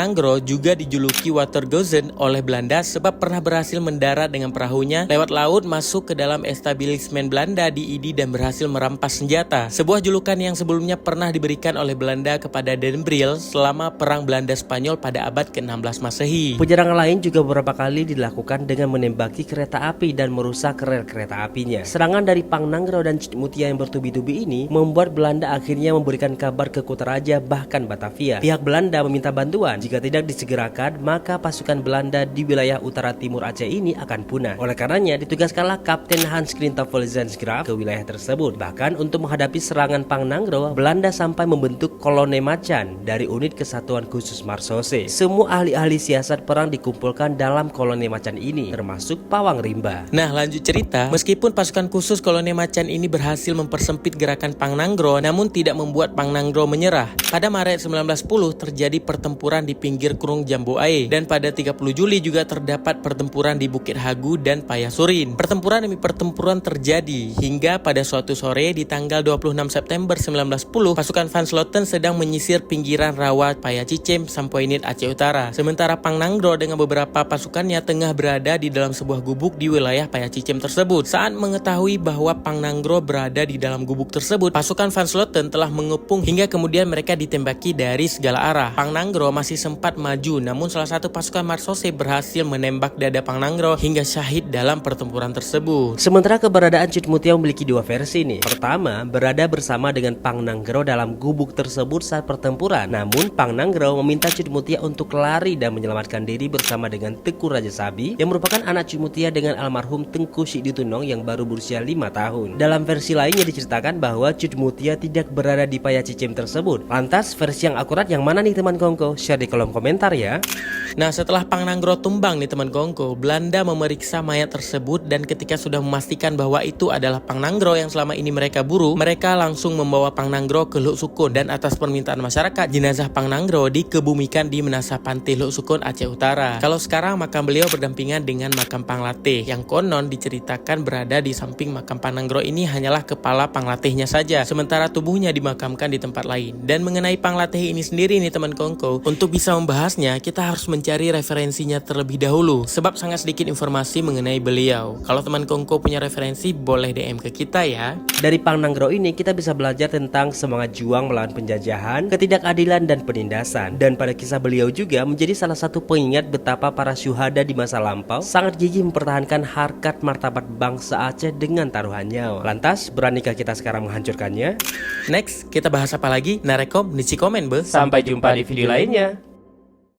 Pangnangro juga dijuluki Watergeuzen oleh Belanda sebab pernah berhasil mendarat dengan perahunya lewat laut masuk ke dalam establishment Belanda di Idi dan berhasil merampas senjata. Sebuah julukan yang sebelumnya pernah diberikan oleh Belanda kepada Den Briel selama Perang Belanda-Spanyol pada abad ke-16 Masehi. Penyerangan lain juga beberapa kali dilakukan dengan menembaki kereta api dan merusak rel kereta apinya. Serangan dari Pangnangro dan Cutmutia yang bertubi-tubi ini membuat Belanda akhirnya memberikan kabar ke Kutaraja bahkan Batavia. Pihak Belanda meminta bantuan. Jika tidak disegerakan, maka pasukan Belanda di wilayah utara timur Aceh ini akan punah. Oleh karenanya, ditugaskanlah Kapten Hans Christoffel Zensgraaf ke wilayah tersebut. Bahkan untuk menghadapi serangan Pangnangro, Belanda sampai membentuk Kolone Macan dari unit Kesatuan Khusus Marsose. Semua ahli-ahli siasat perang dikumpulkan dalam Kolone Macan ini, termasuk Pawang Rimba. Nah, lanjut cerita, meskipun pasukan khusus Kolone Macan ini berhasil mempersempit gerakan Pangnangro, namun tidak membuat Pangnangro menyerah. Pada Maret 1910 terjadi pertempuran di pinggir Krung Jamboae, dan pada 30 Juli juga terdapat pertempuran di Bukit Hagu dan Payasurin. Pertempuran demi pertempuran terjadi hingga pada suatu sore di tanggal 26 September 1910 pasukan Van Sloten sedang menyisir pinggiran rawa Payacicem Sampoinit Aceh Utara. Sementara Pangnangro dengan beberapa pasukannya tengah berada di dalam sebuah gubuk di wilayah Payacicem tersebut. Saat mengetahui bahwa Pangnangro berada di dalam gubuk tersebut, pasukan Van Sloten telah mengepung hingga kemudian mereka ditembaki dari segala arah. Pangnangro masih sempat maju, namun salah satu pasukan Marsose berhasil menembak dada Pangnangro hingga syahid dalam pertempuran tersebut. Sementara keberadaan Cutmutia memiliki dua versi nih. Pertama, berada bersama dengan Pangnangro dalam gubuk tersebut saat pertempuran. Namun Pangnangro meminta Cutmutia untuk lari dan menyelamatkan diri bersama dengan Teku Raja Sabi yang merupakan anak Cutmutia dengan almarhum Tengku Sikditunong yang baru berusia 5 tahun. Dalam versi lainnya diceritakan bahwa Cutmutia tidak berada di Payacicem tersebut. Lantas versi yang akurat yang mana nih teman Kongko? Share di kolom komentar ya. Nah, setelah Pangnangro tumbang nih teman Kongko, Belanda memeriksa mayat tersebut dan ketika sudah memastikan bahwa itu adalah Pangnangro yang selama ini mereka buru, mereka langsung membawa Pangnangro ke Luk Sukun dan atas permintaan masyarakat, jenazah Pangnangro dikebumikan di Menasah Pantih Luk Sukun Aceh Utara. Kalau sekarang makam beliau berdampingan dengan makam Panglatih yang konon diceritakan berada di samping makam Pangnangro ini hanyalah kepala Panglatihnya saja, sementara tubuhnya dimakamkan di tempat lain. Dan mengenai Panglatih ini sendiri nih teman Kongko, untuk bisa membahasnya kita harus mencari referensinya terlebih dahulu sebab sangat sedikit informasi mengenai beliau. Kalau teman Kongko punya referensi boleh DM ke kita ya. Dari Pangnangro ini kita bisa belajar tentang semangat juang melawan penjajahan, ketidakadilan dan penindasan. Dan pada kisah beliau juga menjadi salah satu pengingat betapa para syuhada di masa lampau sangat gigih mempertahankan harkat martabat bangsa Aceh dengan taruhan nyawa. Lantas, beranikah kita sekarang menghancurkannya? Next, kita bahas apa lagi? Narekom, nici komen be. Sampai jumpa di video lainnya.